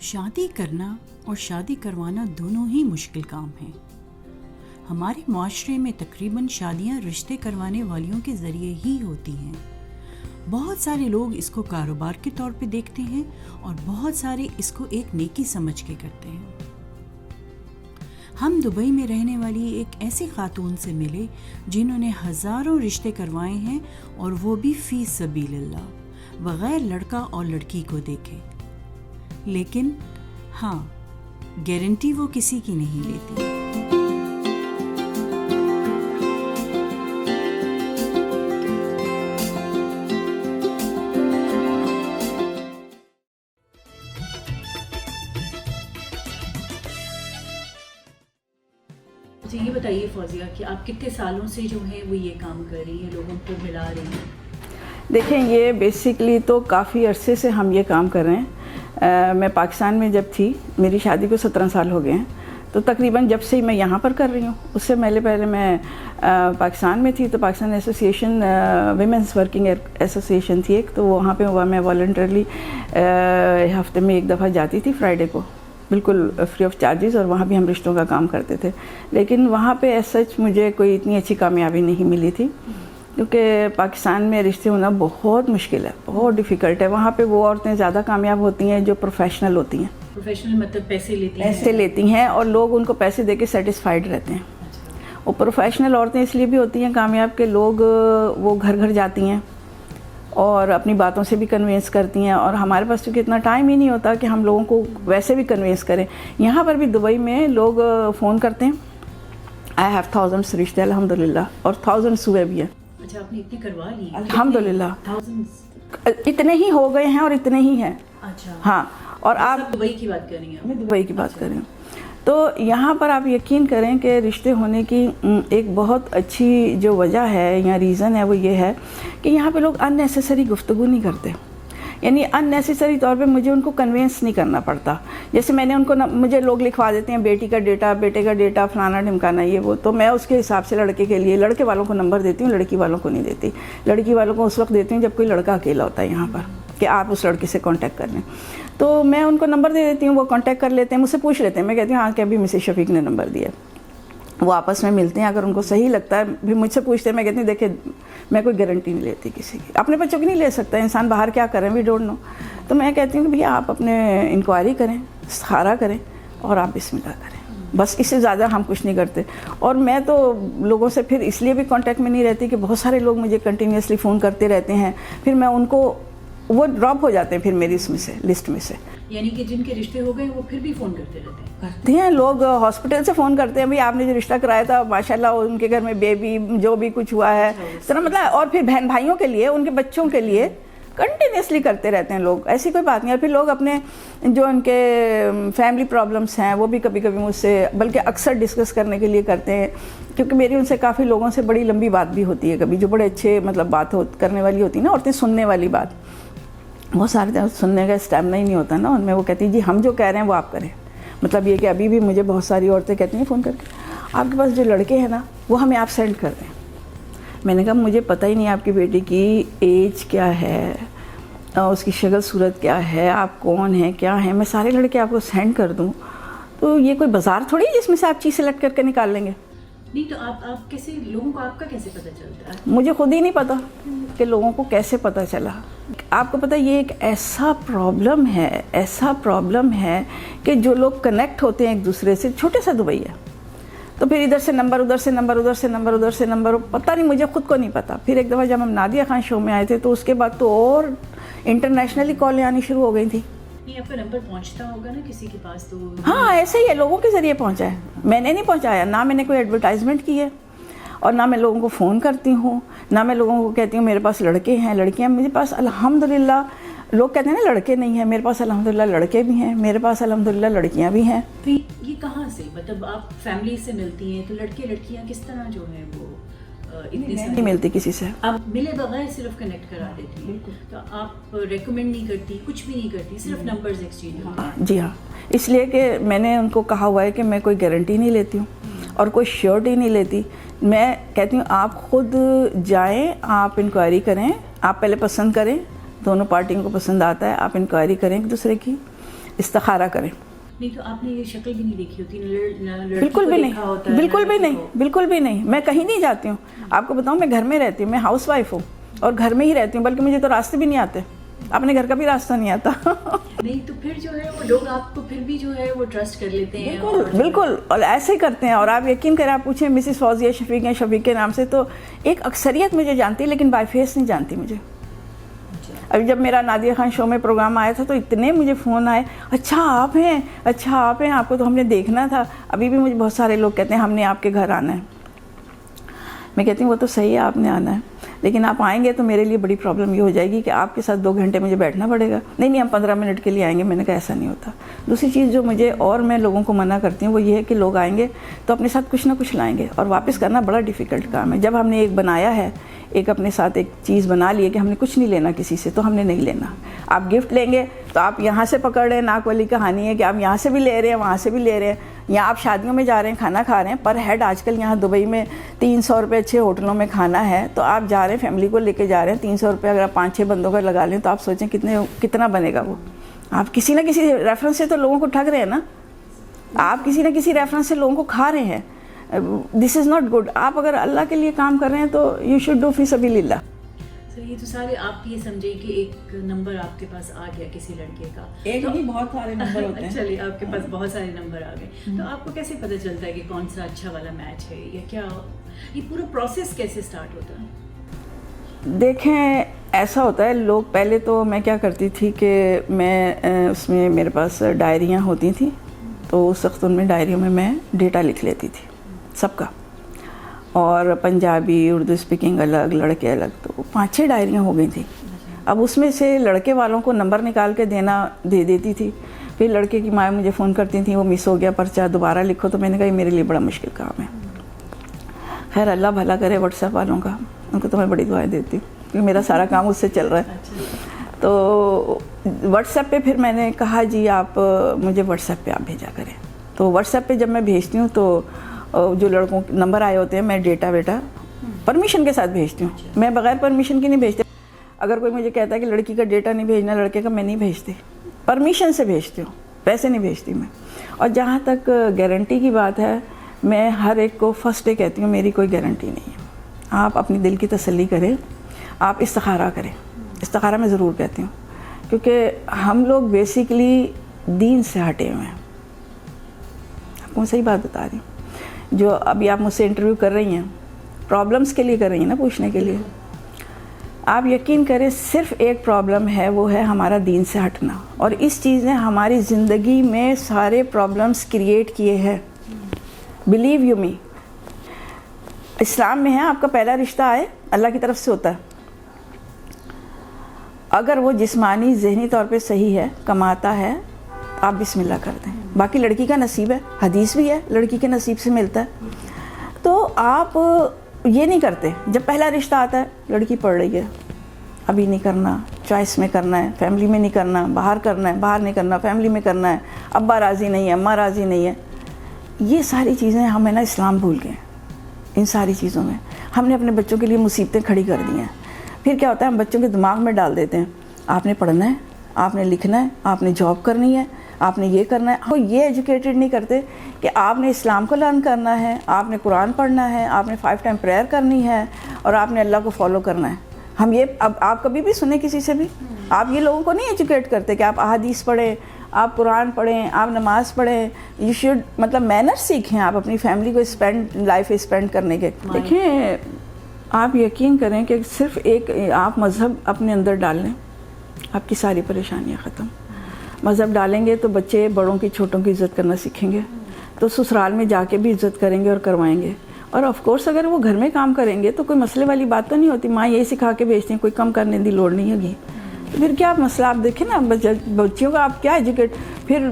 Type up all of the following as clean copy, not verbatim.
شادی کرنا اور شادی کروانا دونوں ہی مشکل کام ہیں۔ ہمارے معاشرے میں تقریباً شادیاں رشتے کروانے والیوں کے ذریعے ہی ہوتی ہیں۔ بہت سارے لوگ اس کو کاروبار کے طور پہ دیکھتے ہیں اور بہت سارے اس کو ایک نیکی سمجھ کے کرتے ہیں۔ ہم دبئی میں رہنے والی ایک ایسی خاتون سے ملے جنہوں نے ہزاروں رشتے کروائے ہیں اور وہ بھی فی سبیل اللہ، بغیر لڑکا اور لڑکی کو دیکھے۔ لیکن ہاں، گارنٹی وہ کسی کی نہیں لیتی۔ مجھے یہ بتائیے فوزیہ کہ آپ کتنے سالوں سے جو ہیں وہ یہ کام کر رہی ہیں، لوگوں کو ملا رہی ہیں؟ دیکھیں، یہ بیسکلی تو کافی عرصے سے ہم یہ کام کر رہے ہیں۔ میں پاکستان میں جب تھی، میری شادی کو 17 سال ہو گئے ہیں، تو تقریباً جب سے میں یہاں پر کر رہی ہوں، اس سے پہلے میں پاکستان میں تھی، تو Pakistan association women's working association تھی ایک، تو وہاں پہ میں والنٹرلی ہفتے میں ایک دفعہ جاتی تھی فرائیڈے کو، بالکل فری آف چارجز، اور وہاں بھی ہم رشتوں کا کام کرتے تھے۔ لیکن وہاں پہ ایز سچ مجھے کوئی اتنی اچھی کامیابی نہیں ملی تھی، کیونکہ پاکستان میں رشتے ہونا بہت مشکل ہے، بہت ڈیفیکلٹ ہے۔ وہاں پہ وہ عورتیں زیادہ کامیاب ہوتی ہیں جو پروفیشنل ہوتی ہیں، پروفیشنل مطلب پیسے لیتی ہیں اور لوگ ان کو پیسے دے کے سیٹسفائیڈ رہتے ہیں۔ وہ پروفیشنل عورتیں اس لیے بھی ہوتی ہیں کامیاب کہ لوگ وہ گھر گھر جاتی ہیں اور اپنی باتوں سے بھی کنوینس کرتی ہیں، اور ہمارے پاس چونکہ اتنا ٹائم ہی نہیں ہوتا کہ ہم لوگوں کو ویسے بھی کنوینس کریں۔ یہاں پر بھی دبئی میں لوگ فون کرتے ہیں، آئی ہیو تھاؤزنڈس رشتے الحمدللہ، اور تھاؤزنڈس ہوئے بھی ہیں۔ اچھا، آپ نے اتنے کروا لی؟ الحمدللہ تھاؤزنڈس اتنے ہی ہو گئے ہیں اور اتنے ہی ہیں۔ اچھا ہاں، اور آپ دبئی کی بات کر رہی ہیں؟ میں دبئی کی بات کر رہی ہوں۔ تو یہاں پر آپ یقین کریں کہ رشتے ہونے کی ایک بہت اچھی جو وجہ ہے یا ریزن ہے وہ یہ ہے کہ یہاں پہ لوگ ان نیسیسری گفتگو نہیں کرتے، یعنی ان نیسیسری طور پہ مجھے ان کو کنوینس نہیں کرنا پڑتا۔ جیسے میں نے ان کو مجھے لوگ لکھوا دیتے ہیں بیٹی کا ڈیٹا، بیٹے کا ڈیٹا، فلانا ڈھمکانا، یہ وہ، تو میں اس کے حساب سے لڑکے کے لیے لڑکے والوں کو نمبر دیتی ہوں، لڑکی والوں کو نہیں دیتی۔ لڑکی والوں کو اس وقت دیتی ہوں جب کوئی لڑکا اکیلا ہوتا ہے یہاں پر کہ آپ اس لڑکی سے کانٹیکٹ کر لیں، تو میں ان کو نمبر دے دیتی ہوں، وہ کانٹیکٹ کر لیتے ہیں، مجھ سے پوچھ لیتے ہیں، میں کہتی ہوں ہاں کہ ابھی مسز شفیق نے نمبر دیا، وہ آپس میں ملتے ہیں، اگر ان کو صحیح لگتا ہے پھر مجھ سے پوچھتے ہیں۔ میں کہتی ہوں دیکھیں، میں کوئی گارنٹی نہیں لیتی کسی کی، اپنے بچوں کی نہیں لے سکتا انسان، باہر کیا کریں وی ڈونٹ نو، تو میں کہتی ہوں کہ بھیا آپ اپنے انکوائری کریں، استخارہ کریں اور آپ بسم اللہ کریں، بس اس سے زیادہ ہم کچھ نہیں کرتے۔ اور میں تو لوگوں سے پھر اس لیے بھی کانٹیکٹ میں نہیں رہتی کہ بہت سارے لوگ مجھے کنٹینیوسلی فون کرتے رہتے ہیں، پھر میں ان کو وہ ڈراپ ہو جاتے ہیں پھر میری اس میں سے لسٹ میں سے۔ یعنی کہ جن کے رشتے ہو گئے وہ پھر بھی فون کرتے رہتے ہیں لوگ ہاسپٹل سے فون کرتے ہیں، بھئی آپ نے جو رشتہ کرایا تھا ماشاءاللہ ان کے گھر میں بیبی جو بھی کچھ ہوا ہے اس طرح، مطلب، اور پھر بہن بھائیوں کے لیے، ان کے بچوں کے لیے کنٹینیوسلی کرتے رہتے ہیں لوگ، ایسی کوئی بات نہیں۔ اور پھر لوگ اپنے جو ان کے فیملی پرابلمس ہیں وہ بھی کبھی کبھی مجھ سے، بلکہ اکثر ڈسکس کرنے کے لیے کرتے ہیں، کیونکہ میری ان سے کافی لوگوں سے بڑی لمبی بات بھی ہوتی ہے کبھی، جو بڑے اچھے مطلب بات کرنے والی ہوتی ہے نا عورتیں، سننے والی بات، بہت سارے سننے کا اسٹیمنا ہی نہیں ہوتا نا ان میں، وہ کہتی ہیں جی ہم جو کہہ رہے ہیں وہ آپ کریں۔ مطلب یہ کہ ابھی بھی مجھے بہت ساری عورتیں کہتی ہیں فون کر کے آپ کے پاس جو لڑکے ہیں نا وہ ہمیں آپ سینڈ کر دیں۔ میں نے کہا مجھے پتہ ہی نہیں آپ کی بیٹی کی ایج کیا ہے، اس کی شکل صورت کیا ہے، آپ کون ہیں کیا ہیں، میں سارے لڑکے آپ کو سینڈ کر دوں تو یہ کوئی بازار تھوڑی ہے جس میں سے آپ چیز سلیکٹ کر کے نکال لیں گے۔ نہیں تو آپ کیسے، لوگوں کو آپ کا کیسے پتہ چلتا ہے؟ مجھے خود ہی نہیں پتا کہ لوگوں کو کیسے پتہ چلا۔ آپ کو پتہ یہ ایک ایسا پرابلم ہے کہ جو لوگ کنیکٹ ہوتے ہیں ایک دوسرے سے، چھوٹے سا دبئی ہے تو پھر ادھر سے نمبر، ادھر سے نمبر، ادھر سے نمبر، ادھر سے نمبر، پتہ نہیں، مجھے خود کو نہیں پتا۔ پھر ایک دفعہ جب ہم نادیہ خان شو میں آئے تھے تو اس کے بعد تو اور انٹرنیشنلی کالیں آنی شروع ہو گئی تھیں۔ آپ کا نمبر پہنچتا ہوگا نا کسی کے پاس تو؟ ہاں ایسے ہی ہے، لوگوں کے ذریعے پہنچا ہے، میں نے نہیں پہنچایا، نہ میں نے کوئی ایڈورٹائزمنٹ کی ہے، اور نہ میں لوگوں کو فون کرتی ہوں، نہ میں لوگوں کو کہتی ہوں میرے پاس لڑکے ہیں لڑکیاں، میرے پاس الحمدللہ، لوگ کہتے ہیں نا لڑکے نہیں ہیں، میرے پاس الحمدللہ لڑکے بھی ہیں، میرے پاس الحمدللہ لڑکیاں بھی ہیں۔ یہ کہاں سے، مطلب آپ فیملی سے ملتی ہیں تو لڑکے لڑکیاں کس طرح جو ہیں وہ نہیں ملتی کسی سے، آپ ملے بغیر صرف کنیکٹ کرا دیتی ہیں؟ تو آپ ریکمینڈ نہیں کرتی، کچھ بھی نہیں کرتی، صرف نمبرز ایکسچینج ہوتے ہیں؟ جی ہاں، اس لیے کہ میں نے ان کو کہا ہوا ہے کہ میں کوئی گارنٹی نہیں لیتی ہوں اور کوئی شیورٹی نہیں لیتی۔ میں کہتی ہوں آپ خود جائیں، آپ انکوائری کریں، آپ پہلے پسند کریں، دونوں پارٹیوں کو پسند آتا ہے، آپ انکوائری کریں ایک دوسرے کی، استخارہ کریں. نہیں تو آپ نے یہ شکل بھی نہیں دیکھی ہوتی, نہ لڑکی بالکل کو بھی دیکھا ہوتا نہیں, ہے, بالکل نہ بھی لڑکی نہیں, کو. بالکل بھی نہیں. میں کہیں نہیں جاتی ہوں. آپ کو بتاؤں, میں گھر میں رہتی ہوں, میں ہاؤس وائف ہوں اور گھر میں ہی رہتی ہوں, بلکہ مجھے تو راستے بھی نہیں آتے, اپنے گھر کا بھی راستہ نہیں آتا. نہیں تو پھر جو ہے وہ لوگ آپ کو پھر بھی جو ہے وہ ٹرسٹ کر لیتے ہیں. بالکل, اور ایسے ہی کرتے ہیں. اور آپ یقین کریں, آپ پوچھیں مسز فوزیہ شفیق ہیں, شفیق کے نام سے, تو ایک اکثریت مجھے جانتی ہے لیکن بائی فیس نہیں جانتی مجھے. ابھی جب میرا نادیہ خان شو میں پروگرام آیا تھا تو اتنے مجھے فون آئے, اچھا آپ ہیں, اچھا آپ ہیں, آپ کو تو ہم نے دیکھنا تھا. ابھی بھی مجھے بہت سارے لوگ کہتے ہیں ہم نے آپ کے گھر آنا ہے. میں کہتی ہوں وہ تو صحیح ہے, آپ نے آنا ہے, لیکن آپ آئیں گے تو میرے لیے بڑی پرابلم یہ ہو جائے گی کہ آپ کے ساتھ 2 گھنٹے مجھے بیٹھنا پڑے گا. نہیں ہم 15 منٹ کے لیے آئیں گے. میں نے کہا ایسا نہیں ہوتا. دوسری چیز جو مجھے اور میں لوگوں کو منع کرتی ہوں وہ یہ ہے کہ لوگ آئیں گے تو اپنے ساتھ کچھ نہ کچھ لائیں گے, اور واپس کرنا بڑا ڈیفیکلٹ کام ہے. جب ہم نے ایک بنایا ہے, ایک اپنے ساتھ ایک چیز بنا لی ہے کہ ہم نے کچھ نہیں لینا کسی سے, تو ہم نے نہیں لینا. آپ گفٹ لیں گے تو آپ یہاں سے پکڑ رہے ہیں, ناک والی کہانی ہے کہ آپ یہاں سے بھی لے رہے ہیں, وہاں سے بھی لے رہے ہیں. یا آپ شادیوں میں جا رہے ہیں, کھانا کھا رہے ہیں, پر ہیڈ آج کل یہاں دبئی میں 300 روپے اچھے ہوٹلوں میں کھانا ہے, تو آپ جا رہے ہیں فیملی کو لے کے جا رہے ہیں, 300 روپے اگر آپ 5-6 بندوں کا لگا لیں تو آپ سوچیں کتنا بنے گا وہ. آپ کسی نہ کسی ریفرنس سے تو لوگوں کو ٹھگ رہے ہیں نا, آپ کسی نہ کسی ریفرنس سے لوگوں کو کھا رہے ہیں. دس از ناٹ گڈ. آپ اگر اللہ کے لیے کام کر رہے ہیں تو یو شوڈ ڈو فی سبیل اللہ. یہ تو سارے آپ یہ سمجھیں کہ ایک نمبر آپ کے پاس آ گیا کسی لڑکے کا, ایک نہیں بہت سارے نمبر ہوتے ہیں. چلیے آپ کے پاس بہت سارے نمبر آ گئے, تو آپ کو کیسے پتہ چلتا ہے کہ کون سا اچھا والا میچ ہے, یا کیا یہ پورا پروسیس کیسے سٹارٹ ہوتا ہے؟ دیکھیں ایسا ہوتا ہے, لوگ پہلے تو میں کیا کرتی تھی کہ میں اس میں میرے پاس ڈائریاں ہوتی تھیں, تو اس وقت ان میں ڈائریوں میں ڈیٹا لکھ لیتی تھی سب کا, اور پنجابی اردو اسپیکنگ الگ, لڑکے الگ, تو 5-6 ڈائریاں ہو گئی تھیں. اب اس میں سے لڑکے والوں کو نمبر نکال کے دے دیتی تھی. پھر لڑکے کی مائیں مجھے فون کرتی تھیں وہ مس ہو گیا پرچہ, دوبارہ لکھو. تو میں نے کہا یہ میرے لیے بڑا مشکل کام ہے. خیر اللہ بھلا کرے واٹس ایپ والوں کا, ان کو تو میں بڑی دعائیں دیتی ہوں کیونکہ میرا سارا کام اس سے چل رہا ہے. تو واٹس ایپ پہ پھر میں نے کہا جی آپ مجھے واٹس ایپ پہ آپ بھیجا کریں. تو واٹس ایپ پہ جب میں بھیجتی ہوں تو جو لڑکوں کے نمبر آئے ہوتے ہیں میں ڈیٹا پرمیشن کے ساتھ بھیجتی ہوں. میں بغیر پرمیشن کی نہیں بھیجتی. اگر کوئی مجھے کہتا ہے کہ لڑکی کا ڈیٹا نہیں بھیجنا, لڑکے کا, میں نہیں بھیجتی, پرمیشن سے بھیجتی ہوں, پیسے نہیں بھیجتی میں. اور جہاں تک گارنٹی کی بات ہے, میں ہر ایک کو فرسٹ ڈے کہتی ہوں میری کوئی گارنٹی نہیں ہے. آپ اپنی دل کی تسلی کریں, آپ استخارہ کریں. استخارہ میں ضرور کہتی ہوں کیونکہ ہم لوگ بیسیکلی دین سے ہٹے ہوئے ہیں. آپ کو میں صحیح بات بتا رہی ہوں. جو ابھی آپ مجھ سے انٹرویو کر رہی ہیں, پرابلمس کے لیے کر رہی ہیں نا, پوچھنے کے لیے. آپ یقین کریں صرف ایک پرابلم ہے, وہ ہے ہمارا دین سے ہٹنا, اور اس چیز نے ہماری زندگی میں سارے پرابلمس کریٹ کیے ہیں. بلیو یو می, اسلام میں ہے آپ کا پہلا رشتہ آئے اللہ کی طرف سے ہوتا ہے. اگر وہ جسمانی ذہنی طور پہ صحیح ہے, کماتا ہے, آپ بسم اللہ کر دیں. باقی لڑکی کا نصیب ہے, حدیث بھی ہے لڑکی کے نصیب سے ملتا ہے. تو آپ یہ نہیں کرتے, جب پہلا رشتہ آتا ہے لڑکی پڑھ رہی ہے, ابھی نہیں کرنا, چوائس میں کرنا ہے, فیملی میں نہیں کرنا, باہر کرنا ہے, باہر نہیں کرنا, فیملی میں کرنا ہے, ابا راضی نہیں ہے, اماں راضی نہیں ہے. یہ ساری چیزیں ہمیں نا اسلام بھول گئے. ان ساری چیزوں میں ہم نے اپنے بچوں کے لیے مصیبتیں کھڑی کر دی ہیں. پھر کیا ہوتا ہے, ہم بچوں کے دماغ میں ڈال دیتے ہیں آپ نے پڑھنا ہے, آپ نے لکھنا ہے, آپ نے جاب کرنی ہے, آپ نے یہ کرنا ہے. وہ یہ ایجوکیٹڈ نہیں کرتے کہ آپ نے اسلام کو لرن کرنا ہے, آپ نے قرآن پڑھنا ہے, آپ نے 5 ٹائم پریئر کرنی ہے, اور آپ نے اللہ کو فالو کرنا ہے. ہم یہ اب آپ کبھی بھی سنیں کسی سے بھی, آپ یہ لوگوں کو نہیں ایجوکیٹ کرتے کہ آپ احادیث پڑھیں, آپ قرآن پڑھیں, آپ نماز پڑھیں. یو شوڈ مطلب مینرز سیکھیں آپ اپنی فیملی کو لائف اسپینڈ کرنے کے. دیکھیں آپ یقین کریں کہ صرف ایک آپ مذہب اپنے اندر ڈال لیں, آپ کی ساری پریشانیاں ختم. مذہب ڈالیں گے تو بچے بڑوں کی چھوٹوں کی عزت کرنا سیکھیں گے, تو سسرال میں جا کے بھی عزت کریں گے اور کروائیں گے. اور آف کورس اگر وہ گھر میں کام کریں گے تو کوئی مسئلے والی بات تو نہیں ہوتی. ماں یہی سکھا کے بھیجتی ہیں, کوئی کم کرنے کی لوڑ نہیں ہوگی. تو پھر کیا مسئلہ, آپ دیکھیں نا بچیوں کا آپ کیا ایجوکیٹ, پھر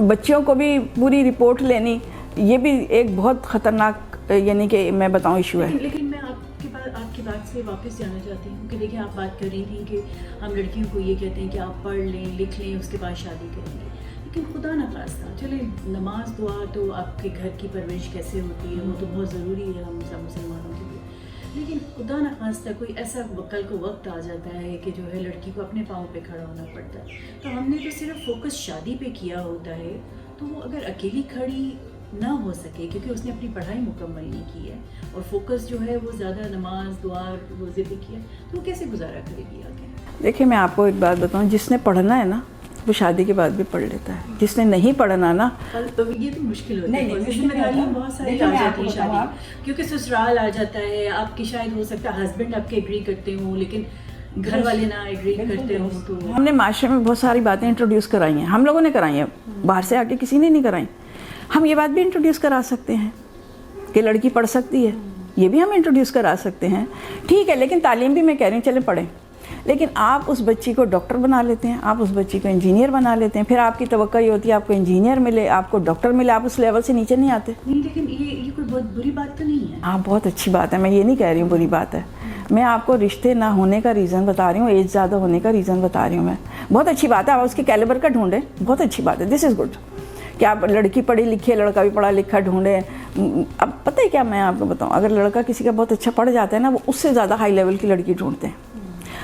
بچیوں کو بھی پوری رپورٹ لینی, یہ بھی ایک بہت خطرناک یعنی کہ میں بتاؤں ایشو ہے. لیکن میں آپ کی بات سے واپس جانا چاہتی ہوں کہ دیکھیں آپ بات کر رہی تھیں کہ ہم لڑکیوں کو یہ کہتے ہیں کہ آپ پڑھ لیں, لکھ لیں, اس کے بعد شادی کریں گے. لیکن خدا نخواستہ چلے نماز دعا تو آپ کے گھر کی پرورش کیسے ہوتی ہے وہ تو بہت ضروری ہے ہم سب مسلمانوں کے لیے. لیکن خدا نخواستہ کوئی ایسا کل کو وقت آ جاتا ہے کہ جو ہے لڑکی کو اپنے پاؤں پہ کھڑا ہونا پڑتا ہے، تو ہم نے تو صرف فوکس شادی پہ کیا ہوتا ہے، تو وہ اگر اکیلی کھڑی نہ ہو سکے کیونکہ اس نے اپنی پڑھائی مکمل نہیں کی ہے اور فوکس جو ہے وہ زیادہ نماز دعا روزے پہ کیا، تو وہ کیسے گزارا کرے گی آگے؟ دیکھیں میں آپ کو ایک بات بتاؤں، جس نے پڑھنا ہے نا وہ شادی کے بعد بھی پڑھ لیتا ہے، جس نے نہیں پڑھنا نا تو یہ تو مشکل ہوتا ہے، ذمہ داریاں بہت ساری آ جاتی ہیں شادی، کیونکہ سسرال آ جاتا ہے، آپ کی شاید ہو سکتا ہے ہسبینڈ آپ کے ایگری کرتے ہوں لیکن گھر والے نہ ایگری کرتے ہوں، تو ہم نے معاشرے میں بہت ساری باتیں انٹروڈیوس کرائی ہیں، ہم لوگوں نے کرائی ہیں، باہر سے آ کے کسی نے نہیں کرائی۔ ہم یہ بات بھی انٹروڈیوس کرا سکتے ہیں کہ لڑکی پڑھ سکتی ہے، یہ بھی ہم انٹروڈیوس کرا سکتے ہیں، ٹھیک ہے، لیکن تعلیم بھی میں کہہ رہی ہوں چلیں پڑھیں، لیکن آپ اس بچی کو ڈاکٹر بنا لیتے ہیں، آپ اس بچی کو انجینئر بنا لیتے ہیں، پھر آپ کی توقع یہ ہوتی ہے آپ کو انجینئر ملے، آپ کو ڈاکٹر ملے، آپ اس لیول سے نیچے نہیں آتے۔ نہیں، لیکن یہ کوئی بہت بری بات تو نہیں ہے۔ ہاں بہت اچھی بات ہے، میں یہ نہیں کہہ رہی ہوں بری بات ہے، میں آپ کو رشتے نہ ہونے کا ریزن بتا رہی ہوں، ایج زیادہ ہونے کا ریزن بتا رہی ہوں میں۔ بہت اچھی بات ہے، آپ اس کے کیلیبر کا ڈھونڈیں، بہت اچھی بات ہے، دس از گڈ کہ آپ لڑکی پڑھی لکھی ہے، لڑکا بھی پڑھا لکھا ڈھونڈیں۔ اب پتہ ہے کیا میں آپ کو بتاؤں، اگر لڑکا کسی کا بہت اچھا پڑھ جاتا ہے نا وہ اس سے زیادہ ہائی لیول کی لڑکی ڈھونڈتے ہیں،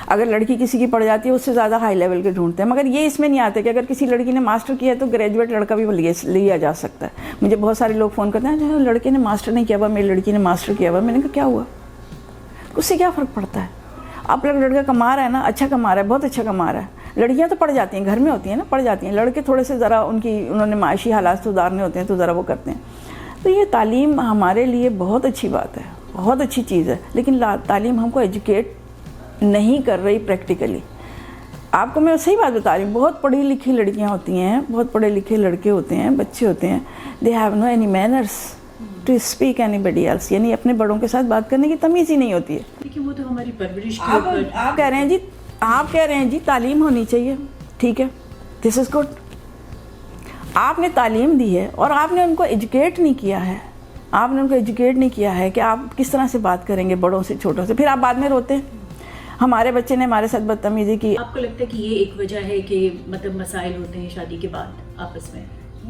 اگر لڑکی کسی کی پڑھ جاتی ہے اس سے زیادہ ہائی لیول کے ڈھونڈتے ہیں، مگر یہ اس میں نہیں آتے کہ اگر کسی لڑکی نے ماسٹر کیا ہے تو گریجویٹ لڑکا بھی لیا جا سکتا ہے۔ مجھے بہت سارے لوگ فون کرتے ہیں جو لڑکے نے ماسٹر نہیں کیا ہوا، میری لڑکی نے ماسٹر کیا ہوا، میں نے کہا کیا ہوا، اس سے کیا فرق پڑتا ہے؟ آپ لڑکا کما رہا ہے نا، اچھا کما رہا ہے، بہت اچھا کما رہا ہے، لڑکیاں تو پڑھ جاتی ہیں، گھر میں ہوتی ہیں نا، پڑھ جاتی ہیں، لڑکے تھوڑے سے ذرا انہوں نے معاشی حالات سدھارنے ہوتے ہیں تو ذرا وہ کرتے ہیں۔ تو یہ تعلیم ہمارے لیے بہت اچھی بات ہے، بہت اچھی چیز ہے، لیکن تعلیم ہم کو ایجوکیٹ نہیں کر رہی پریکٹیکلی۔ آپ کو میں صحیح بات بتا رہی ہوں، بہت پڑھی لکھی لڑکیاں ہوتی ہیں، بہت پڑھے لکھے لڑکے ہوتے ہیں، بچے ہوتے ہیں، they have no any manners to speak anybody else, یعنی اپنے بڑوں کے ساتھ بات کرنے کی تمیز ہی نہیں ہوتی ہے۔ لیکن وہ تو ہماری پرورش کے آپ اوپر کہہ رہے ہیں جی تعلیم ہونی چاہیے، ٹھیک ہے، دس از گڈ، آپ نے تعلیم دی ہے اور آپ نے ان کو ایجوکیٹ نہیں کیا ہے، آپ نے ان کو ایجوکیٹ نہیں کیا ہے کہ آپ کس طرح سے بات کریں گے بڑوں سے چھوٹوں سے، پھر آپ بعد میں روتے ہیں ہمارے بچے نے ہمارے ساتھ بدتمیزی کی۔ آپ کو لگتا ہے کہ یہ ایک وجہ ہے کہ مطلب مسائل ہوتے ہیں شادی کے بعد آپس میں؟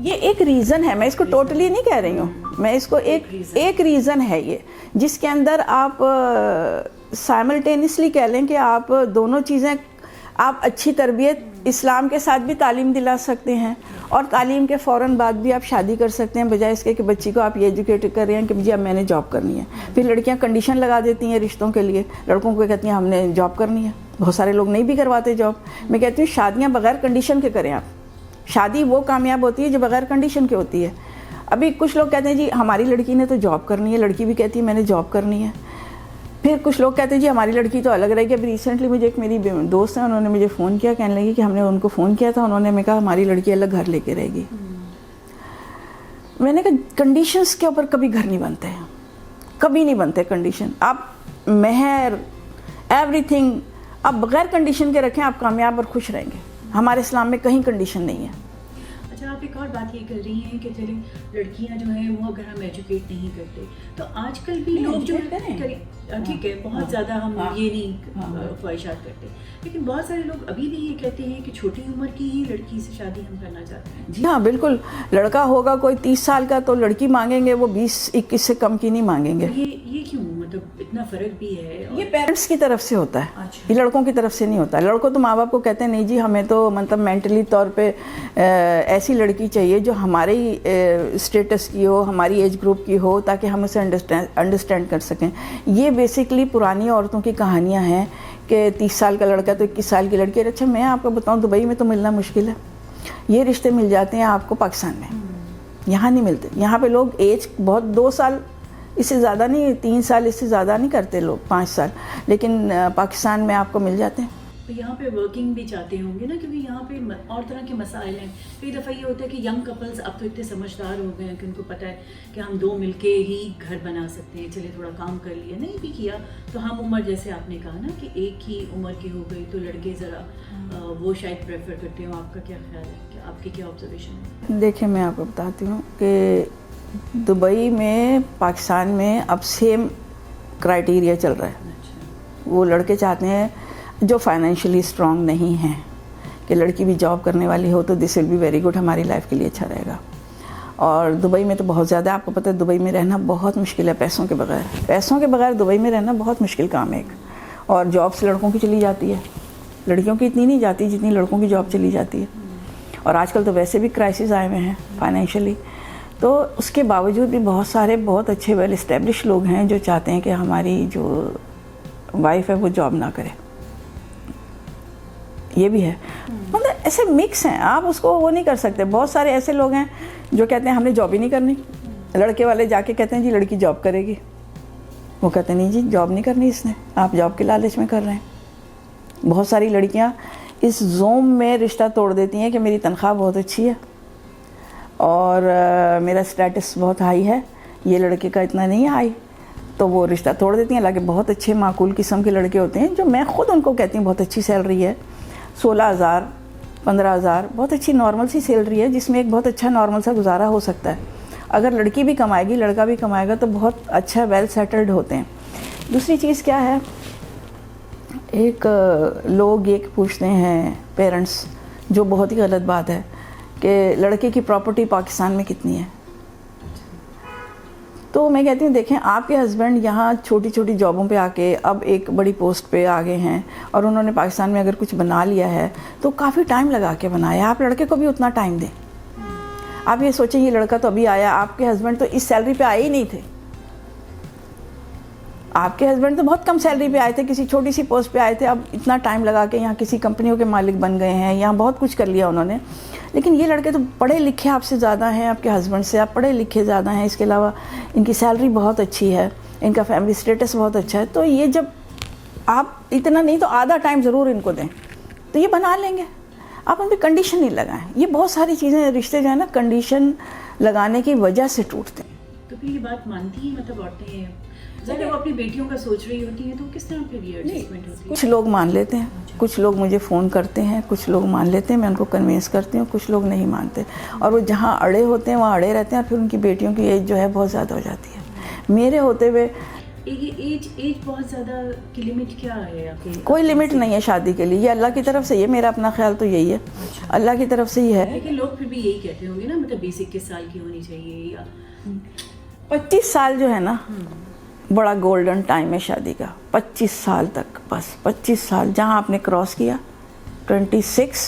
یہ ایک ریزن ہے، میں اس کو ٹوٹلی نہیں کہہ رہی ہوں، میں اس کو ایک ریزن ہے یہ، جس کے اندر آپ سائملٹینیسلی کہہ لیں کہ آپ دونوں چیزیں، آپ اچھی تربیت اسلام کے ساتھ بھی تعلیم دلا سکتے ہیں اور تعلیم کے فوراً بعد بھی آپ شادی کر سکتے ہیں، بجائے اس کے کہ بچی کو آپ یہ ایجوکیٹ کر رہے ہیں کہ جی اب میں نے جاب کرنی ہے۔ پھر لڑکیاں کنڈیشن لگا دیتی ہیں رشتوں کے لیے، لڑکوں کو کہتی ہیں ہم نے جاب کرنی ہے، بہت سارے لوگ نہیں بھی کرواتے جاب۔ میں کہتی ہوں شادیاں بغیر کنڈیشن کے کریں آپ، شادی وہ کامیاب ہوتی ہے جو بغیر کنڈیشن کے ہوتی ہے۔ ابھی کچھ لوگ کہتے ہیں جی ہماری لڑکی نے تو جاب کرنی ہے، لڑکی بھی کہتی ہے میں نے جاب کرنی ہے، پھر کچھ لوگ کہتے ہیں جی ہماری لڑکی تو الگ رہے گی۔ ابھی ریسنٹلی مجھے ایک میری دوست ہیں، انہوں نے مجھے فون کیا، کہنے لگی کہ ہم نے ان کو فون کیا تھا، انہوں نے میں کہا ہماری لڑکی الگ گھر لے کے رہے گی۔ میں نے کہا کنڈیشنز کے اوپر کبھی گھر نہیں بنتے ہیں، کبھی نہیں بنتے کنڈیشن، آپ مہر ایوری تھنگ آپ بغیر کنڈیشن کے رکھیں، آپ کامیاب اور خوش رہیں گے۔ ہمارے اسلام میں کہیں کنڈیشن نہیں ہے۔ اچھا، آپ ایک اور بات یہ کر رہی ہیں کہ چلیں لڑکیاں جو ہیں وہ اگر ہم ایجوکیٹ نہیں کرتے تو آج کل بھی لوگ جو ٹھیک ہے بہت زیادہ ہم یہ نہیں خواہشات کرتے، لیکن بہت سارے لوگ ابھی بھی یہ کہتے ہیں کہ چھوٹی عمر کی ہی لڑکی سے شادی ہم کرنا چاہتے ہیں۔ جی ہاں بالکل، لڑکا ہوگا کوئی 30 سال کا تو لڑکی مانگیں گے وہ 20-21 سے کم کی نہیں مانگیں گے۔ یہ کیوں، مطلب اتنا فرق بھی ہے؟ یہ پیرنٹس کی طرف سے ہوتا ہے، یہ لڑکوں کی طرف سے نہیں ہوتا۔ لڑکوں تو ماں باپ کو کہتے ہیں نہیں جی ہمیں تو مطلب مینٹلی طور پہ ایسی لڑکی چاہیے جو ہمارے اسٹیٹس کی ہو، ہماری ایج گروپ کی ہو، تاکہ ہم اسے انڈرسٹینڈ کر سکیں۔ یہ بیسکلی پرانی عورتوں کی کہانیاں ہیں کہ 30 سال کا لڑکا تو 21 سال کی لڑکی۔ اچھا میں آپ کو بتاؤں دبئی میں تو ملنا مشکل ہے، یہ رشتے مل جاتے ہیں آپ کو پاکستان میں، یہاں نہیں ملتے۔ یہاں پہ لوگ ایج بہت 2 سال اس سے زیادہ نہیں، 3 سال اس سے زیادہ نہیں کرتے لوگ، 5 سال، لیکن پاکستان میں آپ کو مل جاتے ہیں۔ تو یہاں پہ ورکنگ بھی چاہتے ہوں گے نا، کیونکہ یہاں پہ اور طرح کے مسائل ہیں۔ کئی دفعہ یہ ہوتا ہے کہ ینگ کپلز اب تو اتنے سمجھدار ہو گئے ہیں کہ ان کو پتہ ہے کہ ہم 2 مل کے ہی گھر بنا سکتے ہیں، چلے تھوڑا کام کر لیا، نہیں بھی کیا تو ہم عمر جیسے آپ نے کہا نا کہ ایک ہی عمر کی ہو گئی تو لڑکے ذرا وہ شاید پریفر کرتے ہوں۔ آپ کا کیا خیال ہے، کہ آپ کی کیا آبزرویشن ہے؟ دیکھیں میں آپ کو بتاتی ہوں کہ دبئی میں پاکستان میں اب سیم کرائٹیریا چل رہا ہے۔ وہ لڑکے چاہتے ہیں جو فائنینشلی اسٹرانگ نہیں ہیں کہ لڑکی بھی جاب کرنے والی ہو تو دس ول بی ویری گڈ، ہماری لائف کے لیے اچھا رہے گا۔ اور دبئی میں تو بہت زیادہ، آپ کو پتہ ہے دبئی میں رہنا بہت مشکل ہے پیسوں کے بغیر. پیسوں کے بغیر دبئی میں رہنا بہت مشکل کام ہے ایک. اور جابس لڑکوں کی چلی جاتی ہے، لڑکیوں کی اتنی نہیں جاتی جتنی لڑکوں کی جاب چلی جاتی ہے. اور آج کل تو ویسے بھی کرائسس آئے ہوئے ہیں فائنینشلی. تو اس کے باوجود بھی بہت سارے بہت اچھے ویل اسٹیبلش لوگ ہیں جو چاہتے ہیں کہ ہماری جو وائف ہے وہ جاب نہ کرے. یہ بھی ہے، مطلب ایسے مکس ہیں، آپ اس کو وہ نہیں کر سکتے. بہت سارے ایسے لوگ ہیں جو کہتے ہیں ہم نے جاب ہی نہیں کرنی. لڑکے والے جا کے کہتے ہیں جی لڑکی جاب کرے گی، وہ کہتے ہیں نہیں جی جاب نہیں کرنی اس نے، آپ جاب کے لالچ میں کر رہے ہیں. بہت ساری لڑکیاں اس زوم میں رشتہ توڑ دیتی ہیں کہ میری تنخواہ بہت اچھی ہے اور میرا اسٹیٹس بہت ہائی ہے، یہ لڑکے کا اتنا نہیں ہے ہائی، تو وہ رشتہ توڑ دیتی ہیں. حالانکہ بہت اچھے معقول قسم کے لڑکے ہوتے ہیں جو میں خود ان کو کہتی ہوں بہت اچھی سیلری ہے، 16,000 15,000 بہت اچھی نارمل سی سیلری ہے جس میں ایک بہت اچھا نارمل سا گزارا ہو سکتا ہے. اگر لڑکی بھی کمائے گی لڑکا بھی کمائے گا تو بہت اچھا ویل سیٹلڈ ہوتے ہیں. دوسری چیز کیا ہے، ایک لوگ یہ پوچھتے ہیں پیرنٹس، جو بہت ہی غلط بات ہے، کہ لڑکے کی پراپرٹی پاکستان میں کتنی ہے. تو میں کہتی ہوں دیکھیں آپ کے ہسبینڈ یہاں چھوٹی چھوٹی جابوں پہ آ کے اب ایک بڑی پوسٹ پہ آ گئے ہیں اور انہوں نے پاکستان میں اگر کچھ بنا لیا ہے تو کافی ٹائم لگا کے بنایا. آپ لڑکے کو بھی اتنا ٹائم دیں. آپ یہ سوچیں یہ لڑکا تو ابھی آیا، آپ کے ہسبینڈ تو اس سیلری پہ آئے ہی نہیں تھے. آپ کے ہسبینڈ تو بہت کم سیلری پہ آئے تھے، کسی چھوٹی سی پوسٹ پہ آئے تھے، اب اتنا ٹائم لگا کے یہاں کسی کمپنیوں کے مالک بن گئے ہیں، یہاں بہت کچھ کر لیا انہوں نے. لیکن یہ لڑکے تو پڑھے لکھے آپ سے زیادہ ہیں، آپ کے ہسبینڈ سے آپ پڑھے لکھے زیادہ ہیں، اس کے علاوہ ان کی سیلری بہت اچھی ہے، ان کا فیملی اسٹیٹس بہت اچھا ہے. تو یہ جب آپ اتنا نہیں تو آدھا ٹائم ضرور ان کو دیں تو یہ بنا لیں گے. آپ ان پہ کنڈیشن نہیں لگائیں. یہ بہت ساری چیزیں رشتے جو ہے نا کنڈیشن لگانے کی وجہ سے ٹوٹتے ہیں. تو پھر یہ بات مانتی ہیں مطلب عورتیں جب وہ اپنی بیٹیوں کا سوچ رہی ہوتی ہیں تو کس طرح پھر یہ ایڈجسٹمنٹ ہوتی ہے؟ کچھ لوگ مان لیتے ہیں، کچھ لوگ مجھے فون کرتے ہیں، کچھ لوگ مان لیتے ہیں، میں ان کو کنوینس کرتی ہوں، کچھ لوگ نہیں مانتے اور وہ جہاں اڑے ہوتے ہیں وہاں اڑے رہتے ہیں اور پھر ان کی بیٹیوں کی ایج جو ہے بہت زیادہ ہو جاتی ہے. میرے ہوتے ہوئے ایج بہت زیادہ کی لمٹ کیا ہے آپ کی؟ کوئی لمٹ نہیں ہے شادی کے لیے، یہ اللہ کی طرف سے، یہ میرا اپنا خیال تو یہی ہے، اللہ کی طرف سے ہی ہے. لیکن لوگ پھر بھی یہی کہتے ہوں گے نا مطلب 21 سال کی ہونی چاہیے یا 25 سال جو ہے نا بڑا گولڈن ٹائم ہے شادی کا. 25 سال تک، بس 25 سال جہاں آپ نے کراس کیا 26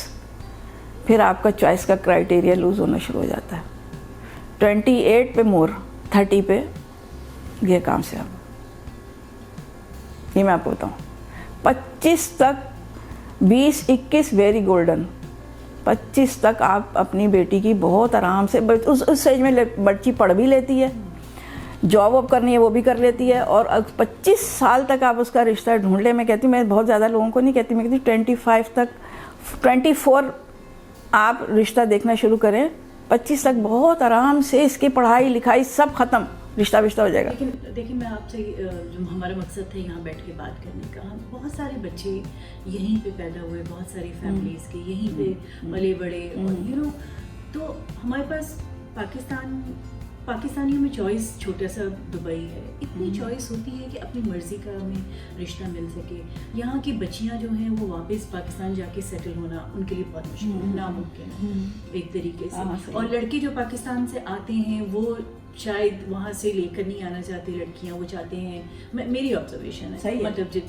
پھر آپ کا چوائس کا کرائٹیریا لوز ہونا شروع ہو جاتا ہے. 28 پہ مور، 30 پہ یہ کام سے آپ، یہ میں آپ کو بتاؤں 25 تک 20-21 ویری گولڈن. 25 تک آپ اپنی بیٹی کی بہت آرام سے، اس اسٹیج میں بچی پڑھ بھی لیتی ہے، جاب واب کرنی ہے وہ بھی کر لیتی ہے، اور 25 سال تک آپ اس کا رشتہ ڈھونڈ لیں. میں کہتی ہوں، میں بہت زیادہ لوگوں کو نہیں کہتی، میں کہتی ہوں 25 تک 24 آپ رشتہ دیکھنا شروع کریں. 25 تک بہت آرام سے اس کی پڑھائی لکھائی سب ختم، رشتہ ہو جائے گا. لیکن دیکھیں میں آپ سے جو ہمارا مقصد تھا یہاں بیٹھ کے بات کرنے کا، بہت سارے بچے یہیں پہ پیدا ہوئے، بہت ساری فیملیز کے یہیں پہ پلے بڑے، اور تو ہمارے پاس پاکستانیوں میں چوائس چھوٹا سا دبئی ہے، اتنی چوائس ہوتی ہے کہ اپنی مرضی کا ہمیں رشتہ مل سکے. یہاں کی بچیاں جو ہیں وہ واپس پاکستان جا کے سیٹل ہونا ان کے لیے بہت مشکل ہے، ناممکن ہے ایک طریقے سے. اور لڑکے جو پاکستان سے آتے ہیں وہ شاید وہاں سے لے کر نہیں آنا چاہتے لڑکیاں، وہ چاہتے ہیں، میری آبزرویشن ہے مطلب کہ